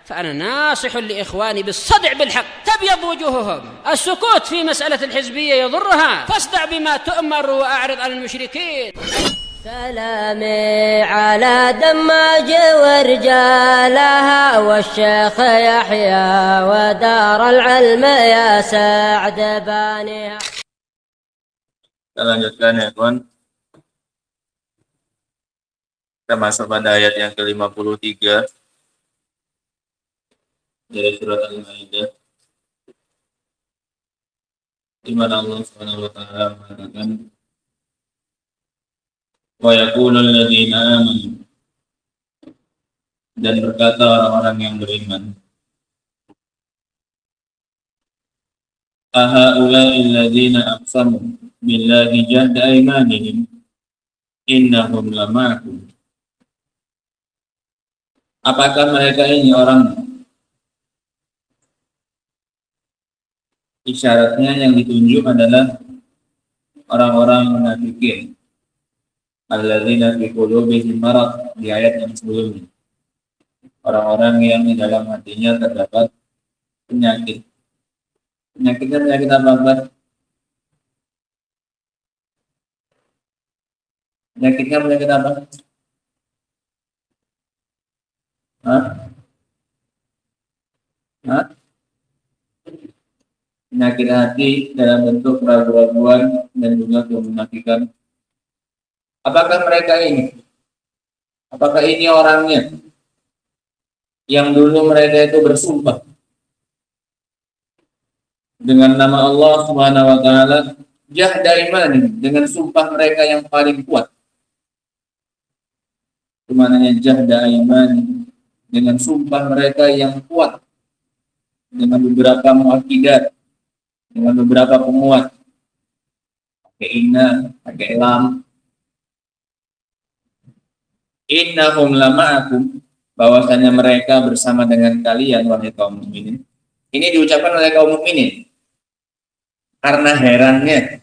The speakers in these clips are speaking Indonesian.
فأنا ناصح لإخواني بالصدع بالحق، تبيض وجوههم. السكوت في مسألة الحزبية يضرها، فاصدع بما تؤمر وأعرض عن المشركين. سلامي على دماج ورجالها والشيخ يحيى ودار العلم يا سعد بانيها. Kita lanjutkan ya kawan. Kita masuk pada ayat yang ke-53 dari surat Al-Maidah, di mana Allah Subhanahu wa taala mengatakan, wa yaqulul ladzina amanu, dan berkata orang-orang yang beriman, ahaula'il ladzina aqsamu billahi jahda aymanihim innahum lama'akum. Apakah mereka ini orang? Isyaratnya yang ditunjuk adalah orang-orang munafikin, alladzina fi qulubihim marad, di ayat yang sebelumnya. Orang-orang yang di dalam hatinya terdapat penyakit. Penyakitnya penyakit apa? Penyakitnya penyakit apa? Penyakit hati dalam bentuk keraguan-raguan dan juga kemunafikan. Apakah mereka ini? Apakah ini orangnya yang dulu mereka itu bersumpah dengan nama Allah Subhanahu wa taala, jahda iman, dengan sumpah mereka yang paling kuat. Kemananya jahda iman, dengan sumpah mereka yang kuat, dengan beberapa muakkidat, dengan beberapa penguat, pakai inna, pakai lam. Innahum lama'akum, bahwasanya mereka bersama dengan kalian wahai kaum mukminin. Ini diucapkan oleh kaum mukminin karena herannya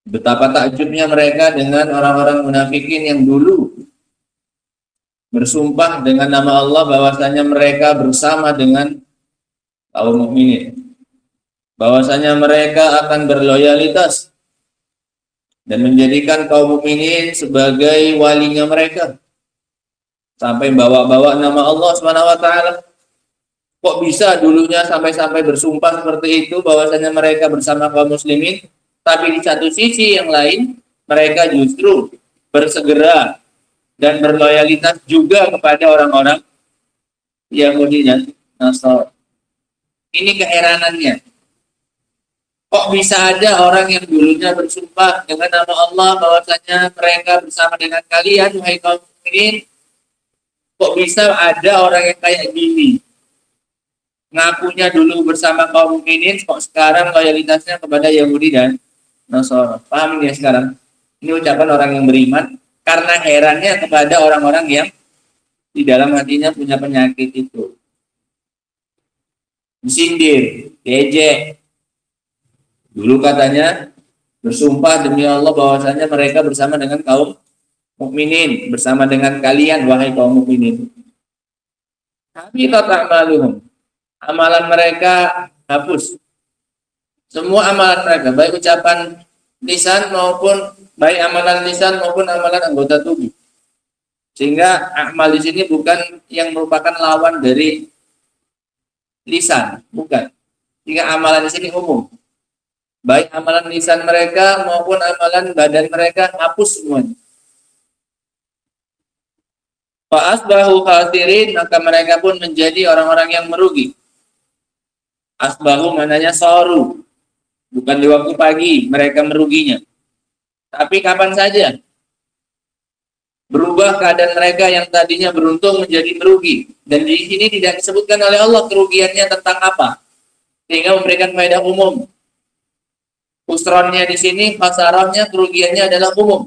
betapa takjubnya mereka dengan orang-orang munafikin yang dulu bersumpah dengan nama Allah bahwasanya mereka bersama dengan kaum mukminin, bahwasanya mereka akan berloyalitas dan menjadikan kaum mukminin sebagai walinya mereka, sampai bawa-bawa nama Allah Subhanahu wa taala. Kok bisa dulunya sampai bersumpah seperti itu bahwasanya mereka bersama kaum muslimin, tapi di satu sisi yang lain mereka justru bersegera dan berloyalitas juga kepada orang-orang Yahudi dan Nasrani. Ini keheranannya. Kok bisa ada orang yang dulunya bersumpah dengan nama Allah bahwasanya mereka bersama dengan kalian wahai kaum mukminin, kok bisa ada orang yang kayak gini? Ngakunya dulu bersama kaum mukminin, kok sekarang loyalitasnya kepada Yahudi dan Nasrani. Paham ya sekarang? Ini ucapan orang yang beriman karena herannya kepada orang-orang yang di dalam hatinya punya penyakit itu. Disindir, diejek. Dulu katanya bersumpah demi Allah bahwasanya mereka bersama dengan kaum mukminin, bersama dengan kalian wahai kaum mukminin. Tapi ta'maluhum, amalan mereka hapus. Semua amalan mereka, baik ucapan lisan maupun baik amalan lisan maupun amalan anggota tubuh. Sehingga amal di sini bukan yang merupakan lawan dari lisan, bukan. Sehingga amalan di sini umum. Baik amalan lisan mereka maupun amalan badan mereka hapus semuanya. Fa asbahu khasirin, maka mereka pun menjadi orang-orang yang merugi. Asbahu maknanya saru. Bukan di waktu pagi mereka meruginya. Tapi kapan saja. Berubah keadaan mereka yang tadinya beruntung menjadi merugi. Dan di sini tidak disebutkan oleh Allah kerugiannya tentang apa. Sehingga memberikan faedah umum. Usronnya di sini, fasarahnya kerugiannya adalah umum.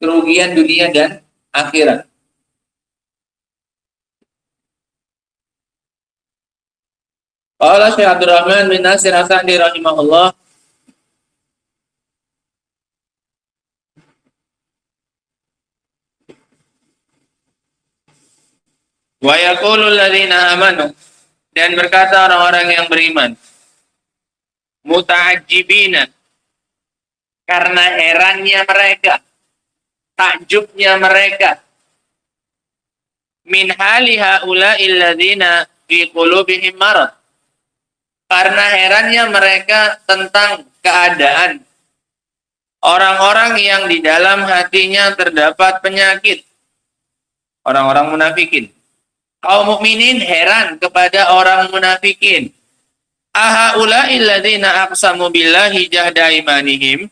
Kerugian dunia dan akhirat. Qala Syekh Abdurrahman bin Nasir As-Sa'di rahimahullah, Wa yaqulul ladzina amanu, dan berkata orang-orang yang beriman, muta'ajjibina, karena herannya mereka, takjubnya mereka, min hali haula'il ladzina fi qulubihim marad, karena herannya mereka tentang keadaan orang-orang yang di dalam hatinya terdapat penyakit, orang-orang munafikin. Kaum mukminin heran kepada orang munafikin. Ahaula'il ladzina aqsamu billahi jahda imanihim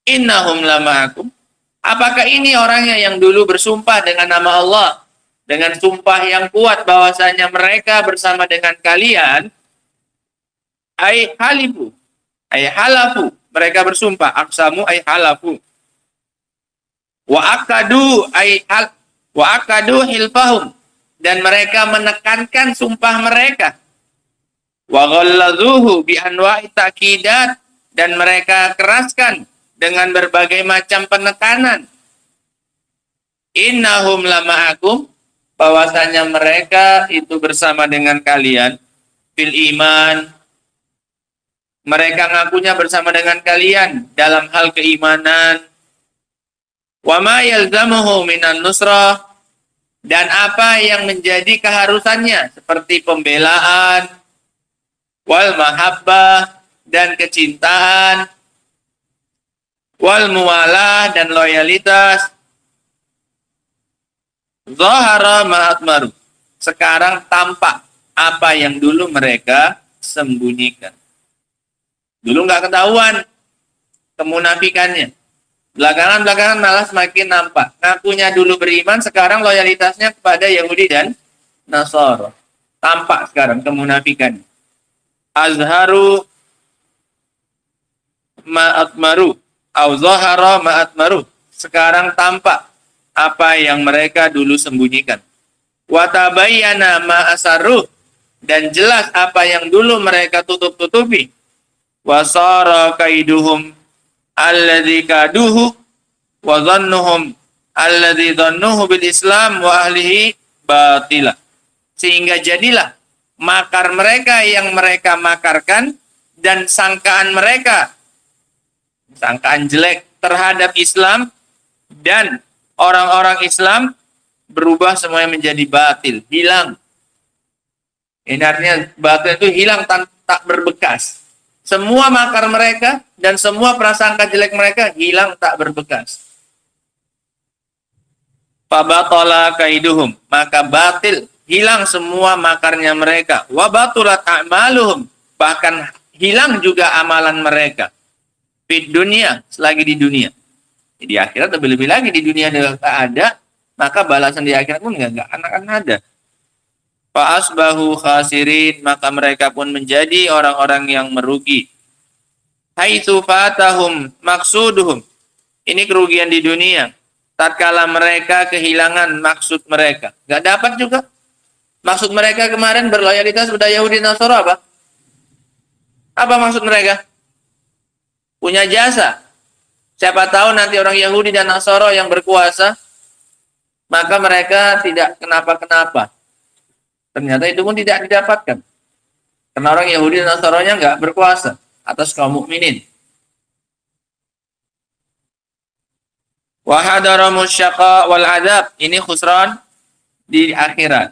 innahum lama'akum. Apakah ini orangnya yang dulu bersumpah dengan nama Allah, dengan sumpah yang kuat bahwasanya mereka bersama dengan kalian? Ay halifu, ay halafu, mereka bersumpah. Aqsamu ay halafu. Wa akadu hilfahum, dan mereka menekankan sumpah mereka. Wa ghalladzuhu bi anwa'i taqidat, dan mereka keraskan dengan berbagai macam penekanan. Innahum lama'akum, bahwasanya mereka itu bersama dengan kalian. Fil iman, mereka ngakunya bersama dengan kalian dalam hal keimanan. Wa ma yalzamuhu minan nusrah, dan apa yang menjadi keharusannya seperti pembelaan, wal mahabbah, dan kecintaan, wal muwalah, dan loyalitas. Zahara ma'atmaru, sekarang tampak apa yang dulu mereka sembunyikan. Dulu nggak ketahuan kemunafikannya, belakangan malah semakin nampak. Ngakunya dulu beriman, sekarang loyalitasnya kepada Yahudi dan Nasara. Tampak sekarang kemunafikan. Azharu ma'atmaru, au zahara ma'atmaru, sekarang tampak apa yang mereka dulu sembunyikan. Wa tabayyana ma'asarru, dan jelas apa yang dulu mereka tutup-tutupi. Wa sara kaiduhum alladzi kaduhu wa dhannuhum alladzi dhannuhu bil Islam wa ahlihi batila. Sehingga jadilah makar mereka yang mereka makarkan dan sangkaan mereka, sangkaan jelek terhadap Islam dan orang-orang Islam, berubah semuanya menjadi batil, hilang. Ini artinya batil itu hilang tak berbekas. Semua makar mereka dan semua prasangka jelek mereka hilang tak berbekas. Fabatala kaiduhum, maka batil, hilang semua makarnya mereka. Wa batulat a'maluhum, bahkan hilang juga amalan mereka. Di dunia, selagi di dunia. Di akhirat lebih-lebih lagi, di dunia tidak ada, maka balasan di akhirat pun nggak akan ada. Fa'asbahu khasirin, maka mereka pun menjadi orang-orang yang merugi. Haitsu fatahum maksuduhum, ini kerugian di dunia. Tatkala mereka kehilangan maksud mereka, nggak dapat juga. Maksud mereka kemarin berloyalitas pada Yahudi dan Nasara apa? Apa maksud mereka? Punya jasa. Siapa tahu nanti orang Yahudi dan Nasara yang berkuasa, maka mereka tidak kenapa-kenapa. Ternyata itu pun tidak didapatkan. Karena orang Yahudi dan Nasrani nggak berkuasa atas kaum mukminin. Wa hadaramus syaqa wal adab, ini khusran di akhirat.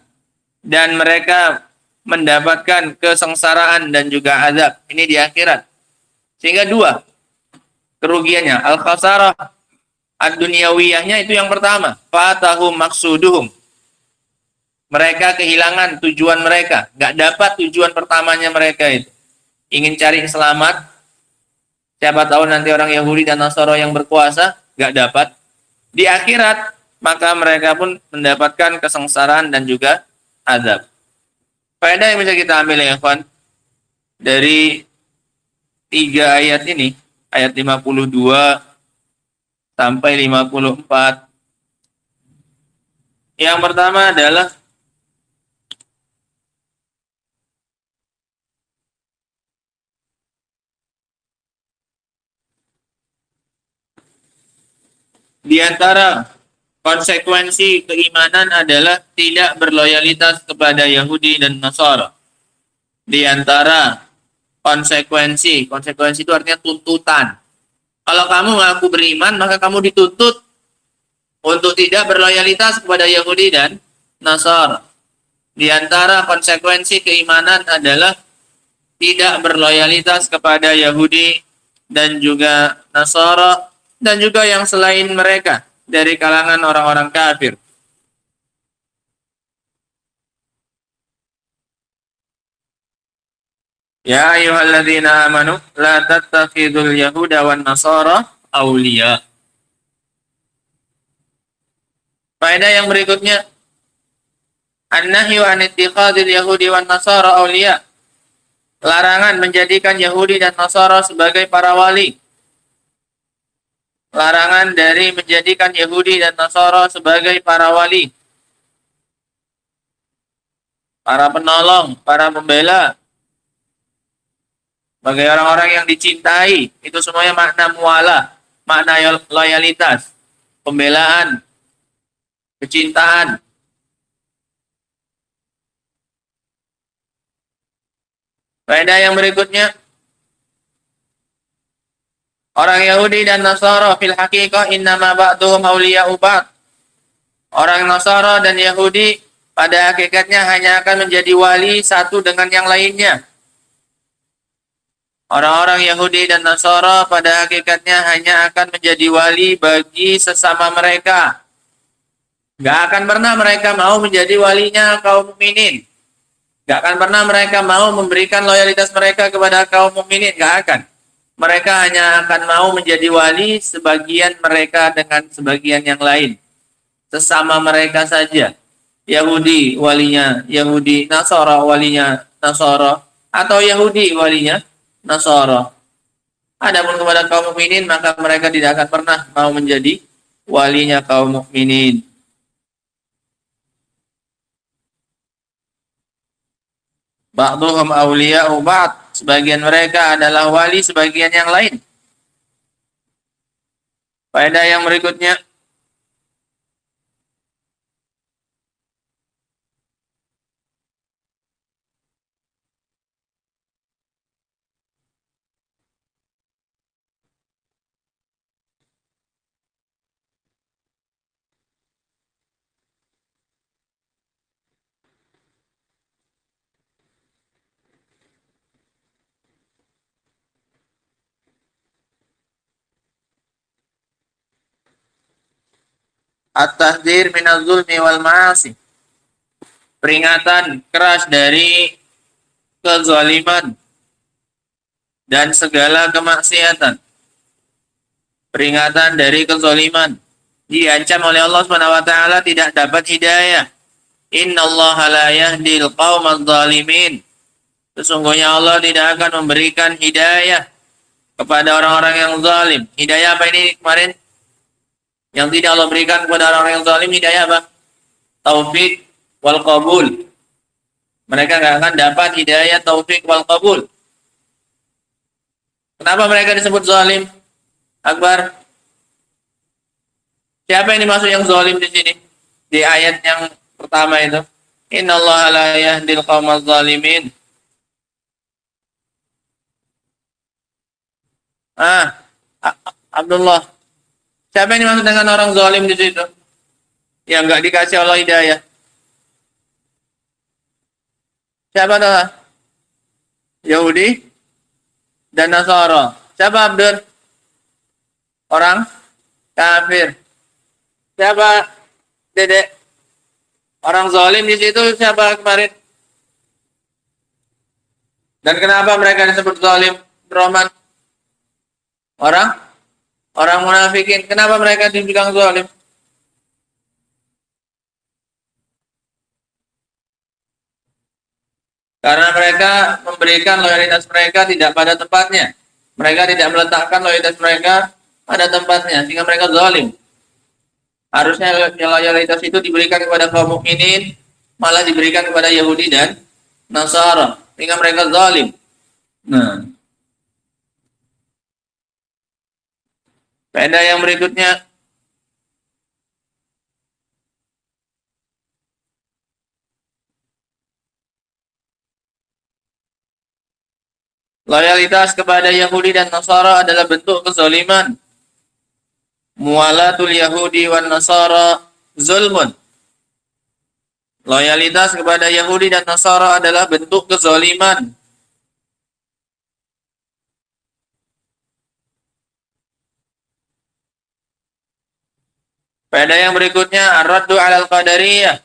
Dan mereka mendapatkan kesengsaraan dan juga azab, ini di akhirat. Sehingga dua kerugiannya, al-khasarah ad-dunyawiyahnya itu yang pertama, fatahum maksuduhum. Mereka kehilangan tujuan mereka, nggak dapat tujuan pertamanya mereka itu. Ingin cari selamat, siapa tahu nanti orang Yahudi dan Nasara yang berkuasa, nggak dapat. Di akhirat, maka mereka pun mendapatkan kesengsaraan dan juga azab. Faedah yang bisa kita ambil ya kawan, dari 3 ayat ini, ayat 52 sampai 54. Yang pertama adalah di antara konsekuensi keimanan adalah tidak berloyalitas kepada Yahudi dan Nasara. Di antara konsekuensi itu artinya tuntutan. Kalau kamu mengaku beriman, maka kamu dituntut untuk tidak berloyalitas kepada Yahudi dan Nasara. Di antara konsekuensi keimanan adalah tidak berloyalitas kepada Yahudi dan juga Nasara dan juga yang selain mereka dari kalangan orang-orang kafir. Ya ayyuhalladzina amanu la tattakhidul yahuda wan nasara awliya. Faedah yang berikutnya, an-nahyu an ittikhadil yahudi wan nasara awliya. Larangan menjadikan Yahudi dan Nasara sebagai para wali. Larangan dari menjadikan Yahudi dan Nasara sebagai para wali, para penolong, para pembela, sebagai orang-orang yang dicintai. Itu semuanya makna muwala, makna loyalitas, pembelaan, kecintaan. Faedah yang berikutnya, orang Yahudi dan Nasara fil haqiqah innama ba'duhum awliya'u ba'd. Orang Nasara dan Yahudi pada hakikatnya hanya akan menjadi wali satu dengan yang lainnya. Orang-orang Yahudi dan Nasara pada hakikatnya hanya akan menjadi wali bagi sesama mereka. Gak akan pernah mereka mau menjadi walinya kaum mukminin. Gak akan pernah mereka mau memberikan loyalitas mereka kepada kaum mukminin. Gak akan. Mereka hanya akan mau menjadi wali sebagian mereka dengan sebagian yang lain. Sesama mereka saja. Yahudi walinya Yahudi, Nasara walinya Nasara, atau Yahudi walinya Nasara. Adapun kepada kaum mukminin, maka mereka tidak akan pernah mau menjadi walinya kaum mukminin. Ba'duhum awliya'u ba'd. Sebagian mereka adalah wali sebagian yang lain. Faedah yang berikutnya, at-tahdzir minaz zulmi wal ma'asi. Peringatan keras dari kezaliman dan segala kemaksiatan. Peringatan dari kezaliman. Diancam oleh Allah SWT tidak dapat hidayah. Innallaha la yahdil qaumadz zalimin. Sesungguhnya Allah tidak akan memberikan hidayah kepada orang-orang yang zalim. Hidayah apa ini kemarin? Yang tidak Allah berikan kepada orang-orang yang zalim, hidayah apa? Taufik wal qabul. Mereka nggak akan dapat hidayah taufik wal qabul. Kenapa mereka disebut zalim? Akbar. Siapa yang dimaksud yang zalim di sini? Di ayat yang pertama itu. Innallaha la yahdil qaumadz zalimin. Abdullah. Siapa yang dimaksud dengan orang zalim di situ? Yang nggak dikasih Allah hidayah. Siapa tuh? Yahudi dan Nasara. Siapa Abdur? Orang kafir. Siapa Dedek? Orang zalim di situ siapa kemarin? Dan kenapa mereka disebut zalim? Roman. Orang munafikin. Kenapa mereka dibilang zalim? Karena mereka memberikan loyalitas mereka tidak pada tempatnya. Mereka tidak meletakkan loyalitas mereka pada tempatnya, sehingga mereka zalim. Harusnya loyalitas itu diberikan kepada kaum mukminin, malah diberikan kepada Yahudi dan Nasara, sehingga mereka zalim. Nah, faedah yang berikutnya, Loyalitas kepada Yahudi dan Nasara adalah bentuk kezaliman. Muwalatul Yahudi wan Nasara zulmun. Loyalitas kepada Yahudi dan Nasara adalah bentuk kezaliman. Pada yang berikutnya, ar-raddu 'alal qadariyah.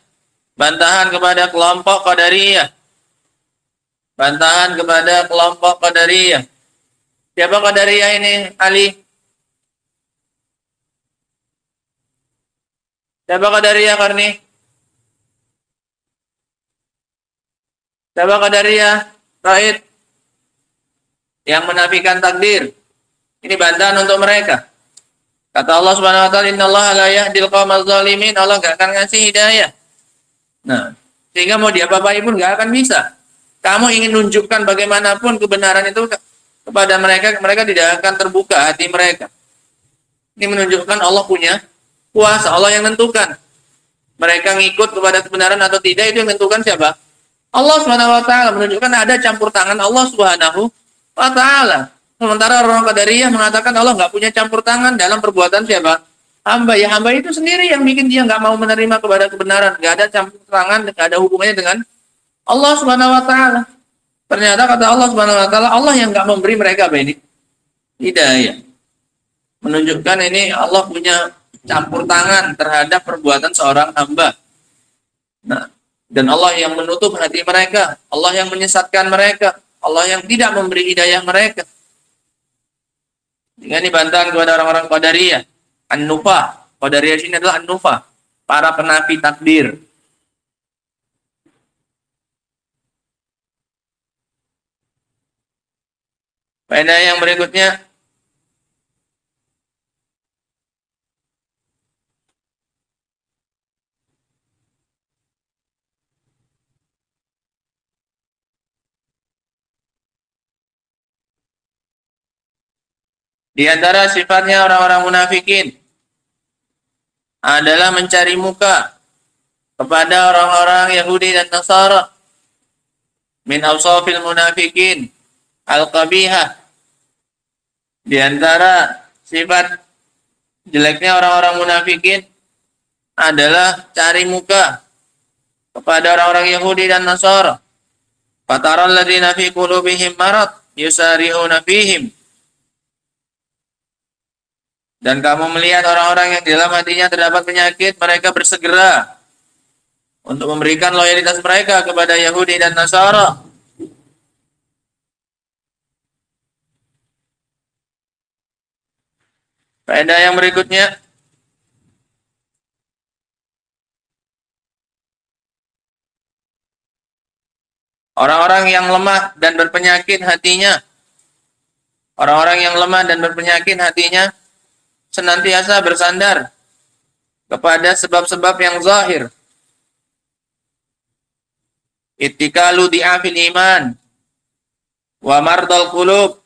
Bantahan kepada kelompok Qadariyah. Bantahan kepada kelompok Qadariyah. Siapa Qadariyah ini, Ali? Siapa Qadariyah, Karni? Siapa Qadariyah, Raid? Yang menafikan takdir. Ini bantahan untuk mereka. Kata Allah Subhanahu wa taala, "Innallaha la yahdil qaumadz zalimin." Allah enggak akan ngasih hidayah. Nah, sehingga mau diapa-apain pun enggak akan bisa. Kamu ingin nunjukkan bagaimanapun kebenaran itu kepada mereka, mereka tidak akan terbuka hati mereka. Ini menunjukkan Allah punya kuasa, Allah yang menentukan. Mereka ngikut kepada kebenaran atau tidak, itu yang menentukan siapa? Allah Subhanahu wa taala. Menunjukkan ada campur tangan Allah Subhanahu wa taala. Sementara orang Qadariyah mengatakan Allah nggak punya campur tangan dalam perbuatan siapa? Hamba. Ya hamba itu sendiri yang bikin dia nggak mau menerima kepada kebenaran. Nggak ada campur tangan, nggak ada hubungannya dengan Allah Subhanahu wa taala. Ternyata kata Allah Subhanahu wa taala, Allah yang nggak memberi mereka apa ini? Hidayah. Menunjukkan ini Allah punya campur tangan terhadap perbuatan seorang hamba. Nah, dan Allah yang menutup hati mereka, Allah yang menyesatkan mereka, Allah yang tidak memberi hidayah mereka. Dengan bantahan kepada orang-orang Qadariyah, An-Nufah. Qadariyah sini adalah An-Nufah, para penafi takdir. Faedah yang berikutnya, di antara sifatnya orang-orang munafikin adalah mencari muka kepada orang-orang Yahudi dan Nasara. Min awsafil munafikin al-qabihah. Di antara sifat jeleknya orang-orang munafikin adalah cari muka kepada orang-orang Yahudi dan Nasara. Fataral ladzina fi qulubihim marad yusari'una fihim. Dan kamu melihat orang-orang yang di dalam hatinya terdapat penyakit, mereka bersegera untuk memberikan loyalitas mereka kepada Yahudi dan Nasara. Faedah yang berikutnya, orang-orang yang lemah dan berpenyakit hatinya, orang-orang yang lemah dan berpenyakit hatinya senantiasa bersandar kepada sebab-sebab yang zahir. Ittikalu di'afil iman wa mardal qulub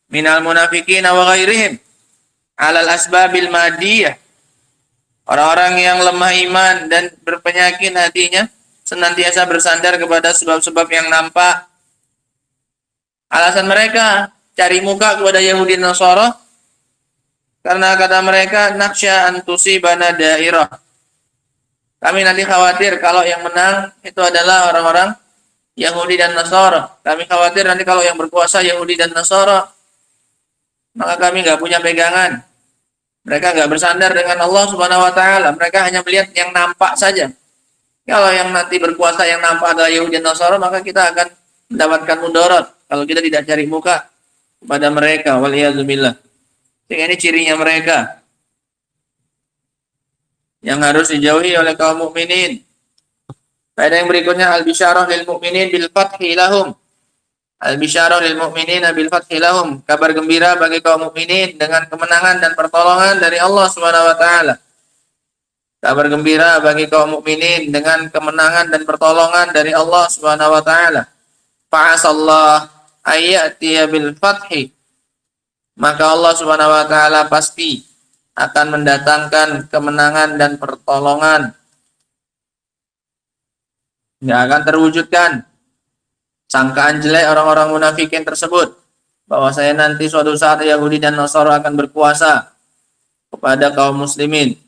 minal munafiqin wa ghairihim alal asbabil madiyah. Orang-orang yang lemah iman dan berpenyakit hatinya senantiasa bersandar kepada sebab-sebab yang nampak. Alasan mereka cari muka kepada Yahudi dan Nasara karena kata mereka, naksya antusibana dairah. Kami nanti khawatir kalau yang menang itu adalah orang-orang Yahudi dan Nasara. Kami khawatir nanti kalau yang berkuasa Yahudi dan Nasara, maka kami nggak punya pegangan. Mereka nggak bersandar dengan Allah Subhanahu wa taala. Mereka hanya melihat yang nampak saja. Kalau yang nanti berkuasa yang nampak adalah Yahudi dan Nasara, maka kita akan mendapatkan mudarat kalau kita tidak cari muka kepada mereka. Waliyadzubillah. Sehingga ini cirinya mereka yang harus dijauhi oleh kaum mukminin. Faedah yang berikutnya, al-bisyarah lil mukminin bil fathi lahum. Al-bisyarah lil mu'minina bil fathi lahum. Kabar gembira bagi kaum mukminin dengan kemenangan dan pertolongan dari Allah Subhanahu wa taala. Kabar gembira bagi kaum mukminin dengan kemenangan dan pertolongan dari Allah Subhanahu wa taala. Fa'asallah ayyatiya bil fathi. Maka Allah Subhanahu wa taala pasti akan mendatangkan kemenangan dan pertolongan. Tidak akan terwujudkan sangkaan jelek orang-orang munafikin tersebut. bahwasanya nanti suatu saat Yahudi dan Nasara akan berkuasa kepada kaum muslimin.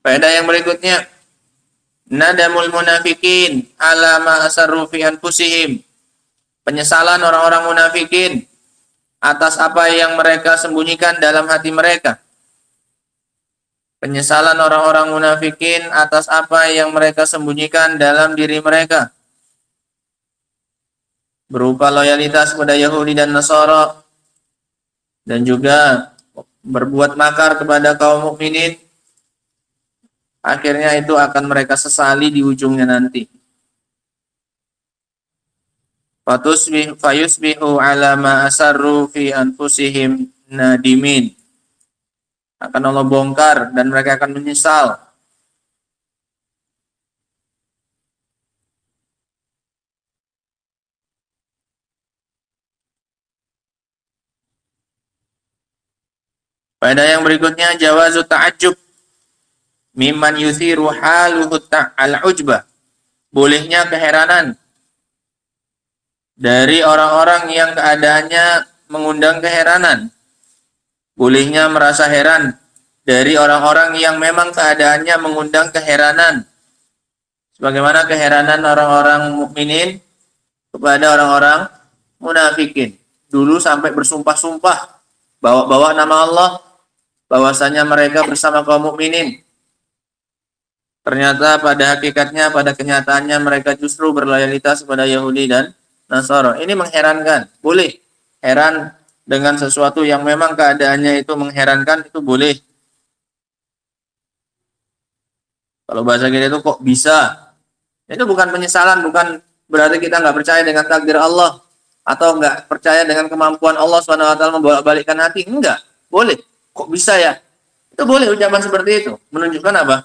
Faedah yang berikutnya, nadamul munafikin ala ma asarru fi anfusihim. Penyesalan orang-orang munafikin atas apa yang mereka sembunyikan dalam hati mereka. Penyesalan orang-orang munafikin atas apa yang mereka sembunyikan dalam diri mereka. Berupa loyalitas kepada Yahudi dan Nasara, dan juga berbuat makar kepada kaum mukminin. Akhirnya itu akan mereka sesali di ujungnya nanti. Fayusbihu ala ma asarru fi anfusihim nadimin. Akan Allah bongkar dan mereka akan menyesal. Pada yang berikutnya, jawazu ta'ajjub mimman yuthiru haluhu al-ujbah. Bolehnya keheranan dari orang-orang yang keadaannya mengundang keheranan. Bolehnya merasa heran dari orang-orang yang memang keadaannya mengundang keheranan. Sebagaimana keheranan orang-orang mukminin kepada orang-orang munafikin. Dulu sampai bersumpah-sumpah bawa-bawa nama Allah bahwasanya mereka bersama kaum mukminin. Ternyata pada hakikatnya, pada kenyataannya mereka justru berloyalitas kepada Yahudi dan Nasara. Ini mengherankan. Boleh heran dengan sesuatu yang memang keadaannya itu mengherankan, itu boleh. Kalau bahasa kita itu kok bisa. Itu bukan penyesalan, bukan berarti kita nggak percaya dengan takdir Allah atau nggak percaya dengan kemampuan Allah SWT membolak-balikkan hati. Enggak, boleh. Kok bisa ya? Itu boleh ucapan seperti itu. Menunjukkan apa?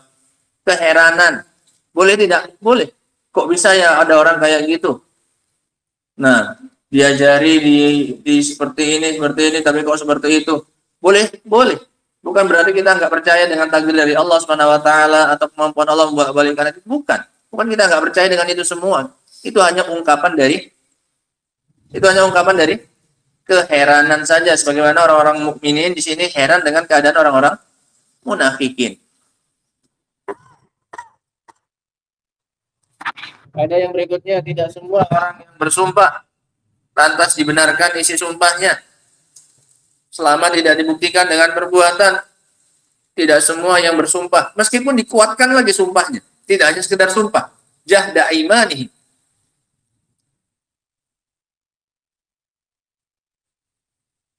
Keheranan. Boleh tidak? Boleh. Kok bisa ya ada orang kayak gitu? Nah, diajari di seperti ini, tapi kok seperti itu? Boleh, boleh. Bukan berarti kita nggak percaya dengan takdir dari Allah SWT atau kemampuan Allah membolak-balikkan itu. Bukan. Bukan kita nggak percaya dengan itu semua. Itu hanya ungkapan dari keheranan saja. Sebagaimana orang-orang mukminin di sini heran dengan keadaan orang-orang munafikin. Ada yang berikutnya, tidak semua orang yang bersumpah lantas dibenarkan isi sumpahnya selama tidak dibuktikan dengan perbuatan. Tidak semua yang bersumpah, meskipun dikuatkan lagi sumpahnya, tidak hanya sekedar sumpah, jahda imanihi.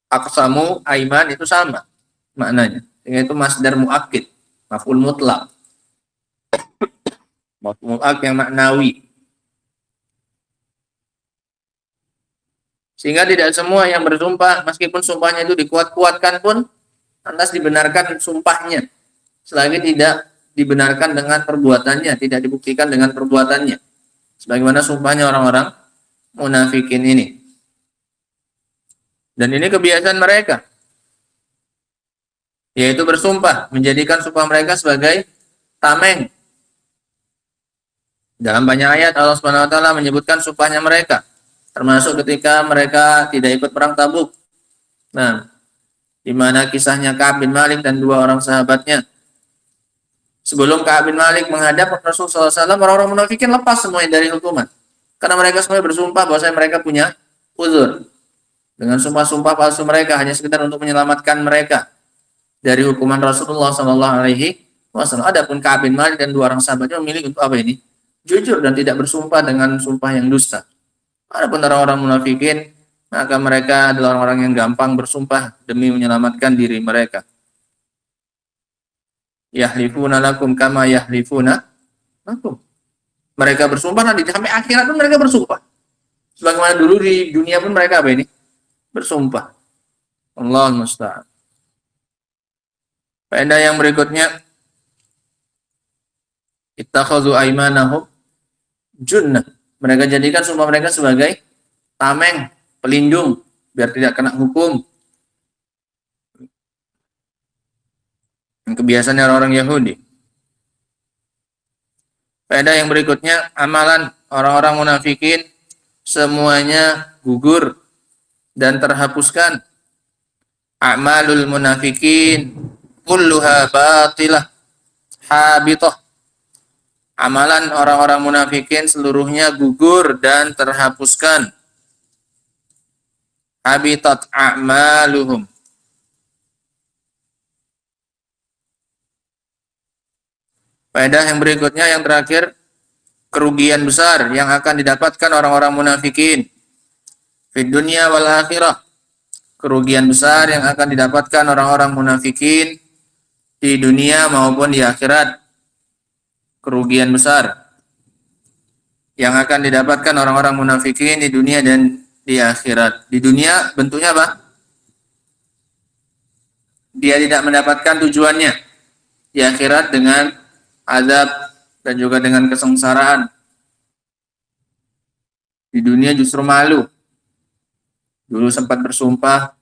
Aqsamu aiman itu sama maknanya, yaitu masdar muakkid, maf'ul mutlaq. Maf'ul yang maknawi. Sehingga tidak semua yang bersumpah, meskipun sumpahnya itu dikuat-kuatkan pun, lantas dibenarkan sumpahnya, selagi tidak dibenarkan dengan perbuatannya, tidak dibuktikan dengan perbuatannya. Sebagaimana sumpahnya orang-orang munafikin ini. Dan ini kebiasaan mereka, yaitu bersumpah, menjadikan sumpah mereka sebagai tameng. Dalam banyak ayat Allah Subhanahu wa taala menyebutkan sumpahnya mereka, termasuk ketika mereka tidak ikut perang Tabuk. Nah, di mana kisahnya Ka'ab bin Malik dan dua orang sahabatnya. Sebelum Ka'ab bin Malik menghadap Rasulullah SAW, orang-orang munafikin lepas semuanya dari hukuman. Karena mereka semua bersumpah bahwa mereka punya uzur. Dengan sumpah-sumpah palsu mereka hanya sekedar untuk menyelamatkan mereka dari hukuman Rasulullah SAW. Adapun Ka'ab bin Malik dan dua orang sahabatnya memilih untuk apa ini? Jujur dan tidak bersumpah dengan sumpah yang dusta. Adapun orang-orang munafikin, maka mereka adalah orang-orang yang gampang bersumpah demi menyelamatkan diri mereka. Yahlifuna lakum kama yahlifuna lakum. Mereka bersumpah, nanti sampai akhirat pun mereka bersumpah. Sebagaimana dulu di dunia pun mereka apa ini? Bersumpah. Allahul musta'an. Faedah yang berikutnya, ittakhadhu aymanahum junnah. Mereka jadikan sumpah mereka sebagai tameng, pelindung, biar tidak kena hukum. Dan kebiasaan orang-orang Yahudi. Faedah yang berikutnya, amalan orang-orang munafikin semuanya gugur dan terhapuskan. A'malul munafikin kulluha batilah habithah. Amalan orang-orang munafikin seluruhnya gugur dan terhapuskan. Habitat a'maluhum. Faedah yang berikutnya, yang terakhir, kerugian besar yang akan didapatkan orang-orang munafikin di dunia wal akhirah. Kerugian besar yang akan didapatkan orang-orang munafikin di dunia maupun di akhirat. Kerugian besar yang akan didapatkan orang-orang munafikin di dunia dan di akhirat. Di dunia bentuknya apa? Dia tidak mendapatkan tujuannya. Di akhirat dengan azab dan juga dengan kesengsaraan. Di dunia justru malu. Dulu sempat bersumpah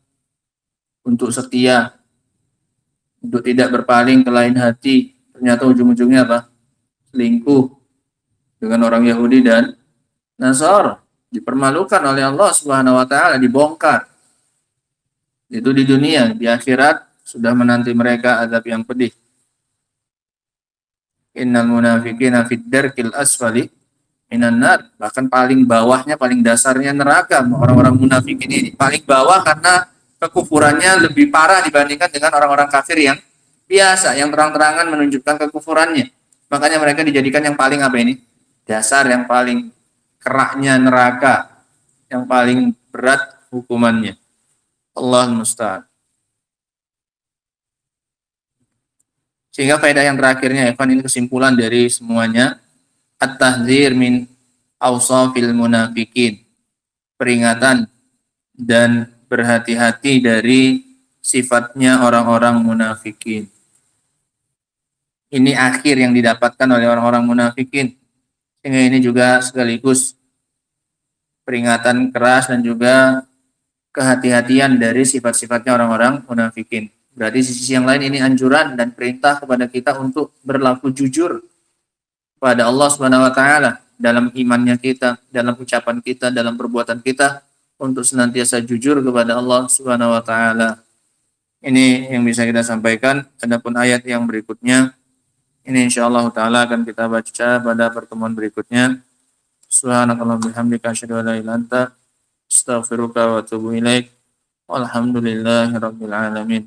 untuk setia, untuk tidak berpaling ke lain hati. Ternyata ujung-ujungnya apa? Selingkuh dengan orang Yahudi dan Nasara. Dipermalukan oleh Allah Subhanahu wa taala, dibongkar. Itu di dunia. Di akhirat sudah menanti mereka azab yang pedih. Innal munafiqina fid darkil asfali minan nar. Bahkan paling bawahnya, paling dasarnya neraka. Orang-orang munafik ini paling bawah karena kekufurannya lebih parah dibandingkan dengan orang-orang kafir yang biasa, yang terang-terangan menunjukkan kekufurannya. Makanya mereka dijadikan yang paling apa ini? Dasar, yang paling keraknya neraka, yang paling berat hukumannya. Allah musta'an. Sehingga faedah yang terakhirnya, Evan, ini kesimpulan dari semuanya. At-tahdzir min awsafil munafikin. Peringatan dan berhati-hati dari sifatnya orang-orang munafikin. Ini akhir yang didapatkan oleh orang-orang munafikin. Sehingga ini juga sekaligus peringatan keras dan juga kehati-hatian dari sifat-sifatnya orang-orang munafikin. Berarti di sisi yang lain ini anjuran dan perintah kepada kita untuk berlaku jujur pada Allah Subhanahu wa taala dalam imannya kita, dalam ucapan kita, dalam perbuatan kita, untuk senantiasa jujur kepada Allah Subhanahu wa taala. Ini yang bisa kita sampaikan. Adapun ayat yang berikutnya ini insyaallah taala akan kita baca pada pertemuan berikutnya. Subhanakallahumma bihamdika asyhadu an la ilaha illa anta astaghfiruka wa atubu ilaik. Walhamdulillahirabbil alamin.